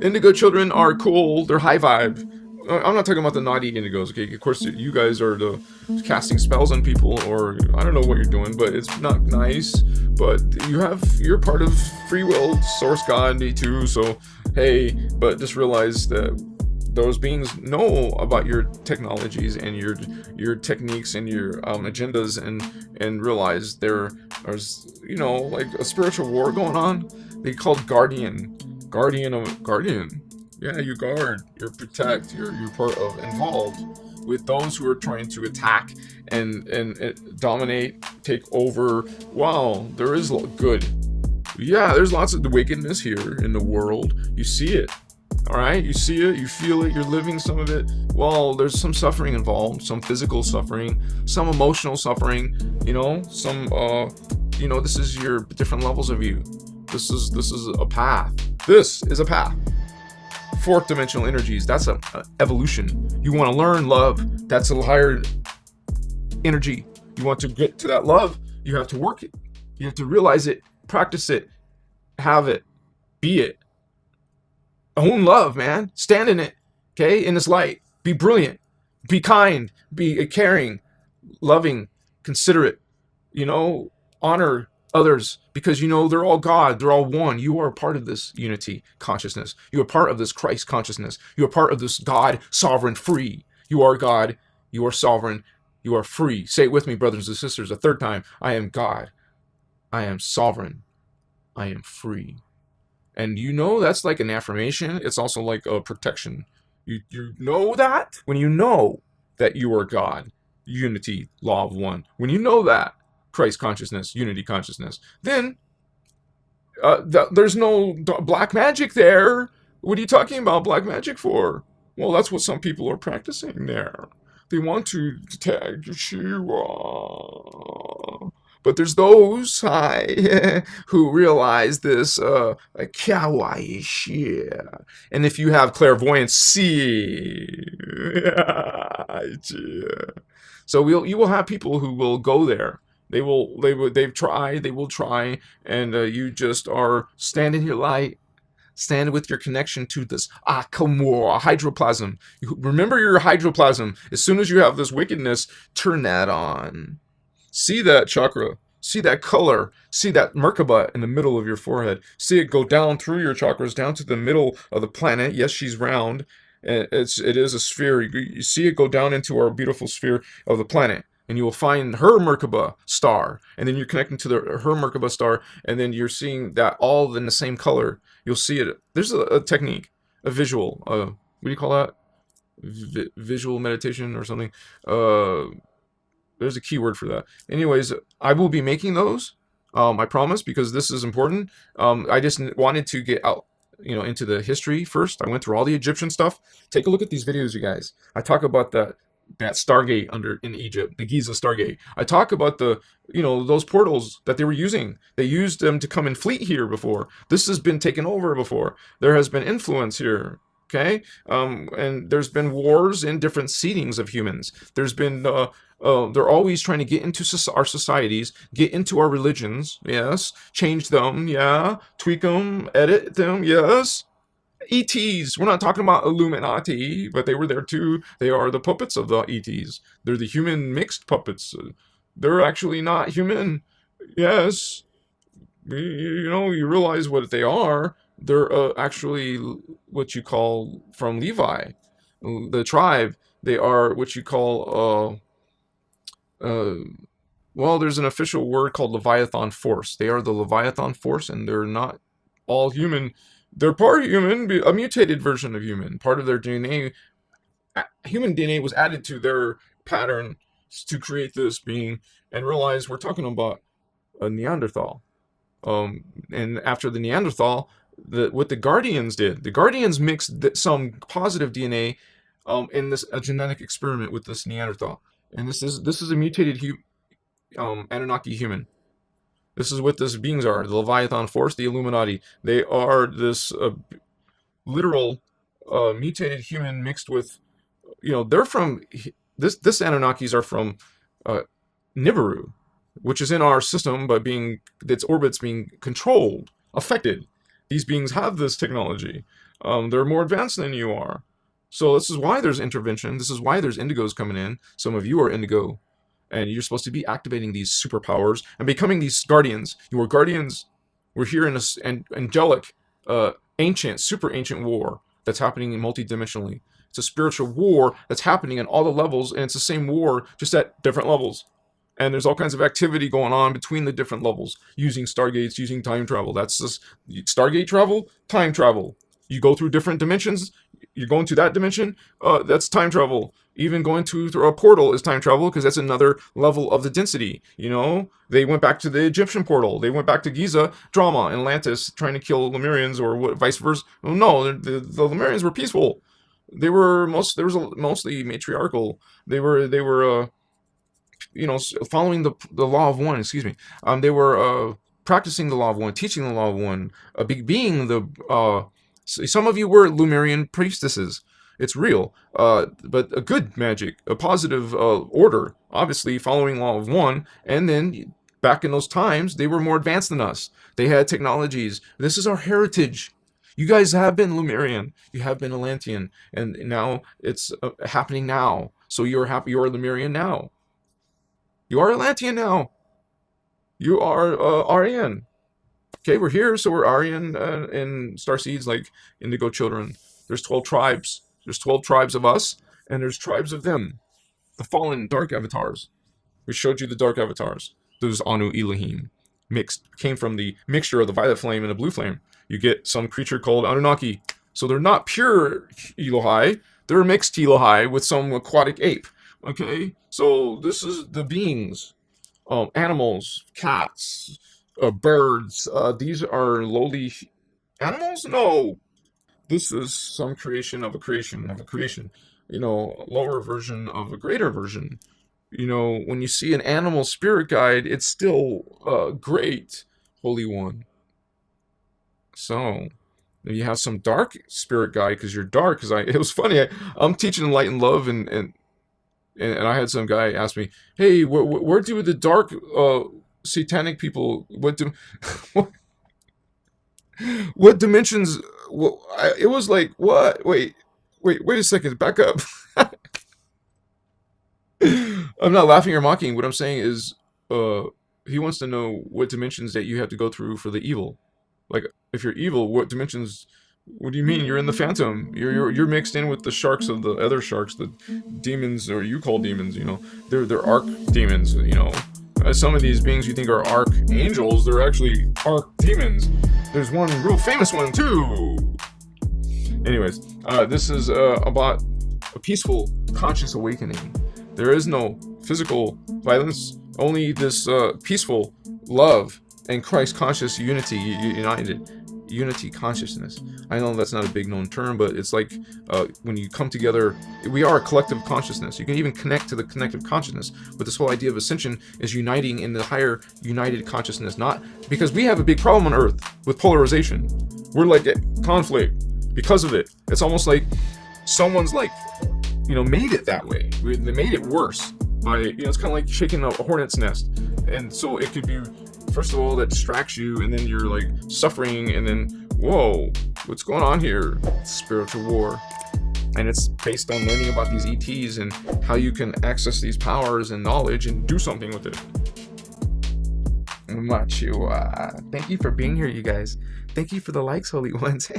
Indigo children are cool. They're high vibe. I'm not talking about the naughty indigos, okay? Of course, you guys are the casting spells on people, or I don't know what you're doing, but it's not nice. But you're part of free will, source God, me too. So hey, but just realize that those beings know about your technologies and your techniques and your agendas, and realize there's like a spiritual war going on. They called guardian. Yeah, you guard, you protect, you're part of involved with those who are trying to attack and dominate, take over. Wow, there is good. Yeah, there's lots of the wickedness here in the world. You see it. All right, you see it, you feel it, you're living some of it. Well, there's some suffering involved, some physical suffering, some emotional suffering. Some this is your different levels of you. This is a path. This is a path. Fourth dimensional energies. That's a evolution. You want to learn love. That's a higher energy. You want to get to that love. You have to work it. You have to realize it, practice it, have it, be it. Own love, man. Stand in it. Okay, in this light. Be brilliant. Be kind. Be caring, loving, considerate. Honor others, because they're all God, they're all one. You are part of this unity consciousness. You are part of this Christ consciousness. You are part of this God, sovereign, free. You are God, you are sovereign, you are free. Say it with me, brothers and sisters, a third time. I am God, I am sovereign, I am free. And that's like an affirmation. It's also like a protection. You know that? When you know that you are God, unity, law of one. When you know that, Christ consciousness, unity consciousness, then there's no black magic there. What are you talking about black magic for? Well, that's what some people are practicing there. They want to tag Yeshua. But there's those who realize this kawaii shit. And if you have clairvoyancy, so you will have people who will go there. They will try, and you just are stand in your light, stand with your connection to this Akamura hydroplasm. Remember your hydroplasm. As soon as you have this wickedness, turn that on. See that chakra, see that color, see that Merkaba in the middle of your forehead. See it go down through your chakras, down to the middle of the planet. Yes, she's round. It is a sphere. You see it go down into our beautiful sphere of the planet. And you will find her Merkaba star, and then you're connecting to her Merkaba star, and then you're seeing that all in the same color. You'll see it. There's a technique, a visual. What do you call that? Visual meditation or something. There's a keyword for that. Anyways, I will be making those. I promise, because this is important. I just wanted to get out, into the history first. I went through all the Egyptian stuff. Take a look at these videos, you guys. I talk about that Stargate in Egypt, the Giza Stargate. I talk about the, those portals that they were using. They used them to come and fleet here before. This has been taken over before. There has been influence here. Okay, and there's been wars in different seedings of humans. There's been they're always trying to get into our societies, get into our religions. Yes, change them. Yeah, tweak them, edit them. Yes. ETs. We're not talking about Illuminati, but they were there too. They are the puppets of the ETs. They're the human mixed puppets. They're actually not human. Yes. You realize what they are. They're actually what you call from Levi, the tribe. They are what you call well, there's an official word called Leviathan Force. They are the Leviathan Force, and they're not all human. They're part human, a mutated version of human. Part of their DNA, human DNA was added to their pattern to create this being, and realize we're talking about a Neanderthal. And after the Neanderthal, what the Guardians did, the Guardians mixed some positive DNA in a genetic experiment with this Neanderthal. And this is a mutated Anunnaki human. This is what these beings are. The Leviathan Force, the Illuminati. They are this literal mutated human mixed with, they're from, this Anunnakis are from Nibiru, which is in our system, but its orbits being controlled, affected. These beings have this technology. They're more advanced than you are. So this is why there's intervention. This is why there's indigos coming in. Some of you are indigo, and you're supposed to be activating these superpowers and becoming these guardians. You are guardians. We're here in an angelic, ancient, super ancient war that's happening multidimensionally. It's a spiritual war that's happening at all the levels, and it's the same war, just at different levels. And there's all kinds of activity going on between the different levels, using stargates, using time travel. That's just stargate travel, time travel. You go through different dimensions. You're going to that dimension. That's time travel. Even going through a portal is time travel, because that's another level of the density. You know, they went back to the Egyptian portal. They went back to Giza, drama, Atlantis, trying to kill Lemurians, or what, vice versa. No, the Lemurians were peaceful. They were mostly matriarchal. They were following the law of one. Excuse me. They were practicing the law of one, teaching the law of one, being the. Some of you were Lemurian priestesses. It's real, but a good magic, a positive order. Obviously, following law of one, and then back in those times, they were more advanced than us. They had technologies. This is our heritage. You guys have been Lemurian, you have been Atlantean, and now it's happening now. So you're happy. You're Lemurian now. You are Atlantean now. You are Aryan. Okay, we're here, so we're Aryan and Starseeds, like Indigo children. There's 12 tribes. There's 12 tribes of us, and there's tribes of them. The fallen dark avatars. We showed you the dark avatars. Those Anu Elohim came from the mixture of the violet flame and the blue flame. You get some creature called Anunnaki. So they're not pure Elohi. They're a mixed Elohi with some aquatic ape. Okay, so this is the beings. Animals, cats, birds. These are lowly animals? No. This is some creation of a creation of a creation. A lower version of a greater version. When you see an animal spirit guide, it's still great, Holy One. So, you have some dark spirit guide because you're dark. It was funny. I'm teaching light and love, and I had some guy ask me, "Hey, where do the dark satanic people? What what dimensions?" It was like, what? Wait a second. Back up. I'm not laughing or mocking. What I'm saying is, he wants to know what dimensions that you have to go through for the evil. Like, if you're evil, what dimensions? What do you mean? You're in the phantom. You're mixed in with the sharks of the other sharks, the demons, or you call demons. They're arc demons. Some of these beings you think are archangels, they're actually arc demons. There's one real famous one too. Anyways, this is about a peaceful, conscious awakening. There is no physical violence, only this peaceful love and Christ conscious unity, unity consciousness. I know that's not a big known term, but it's like when you come together, we are a collective consciousness. You can even connect to the connective consciousness, but this whole idea of ascension is uniting in the higher united consciousness, not because we have a big problem on Earth with polarization. We're like at conflict because of it. It's almost like someone's made it that way. They made it worse by, it's kind of like shaking a hornet's nest. And so it could be, first of all, that distracts you, and then you're like suffering, and then, whoa, what's going on here? It's spiritual war. And it's based on learning about these ETs and how you can access these powers and knowledge and do something with it. Thank you for being here, you guys. Thank you for the likes, holy ones.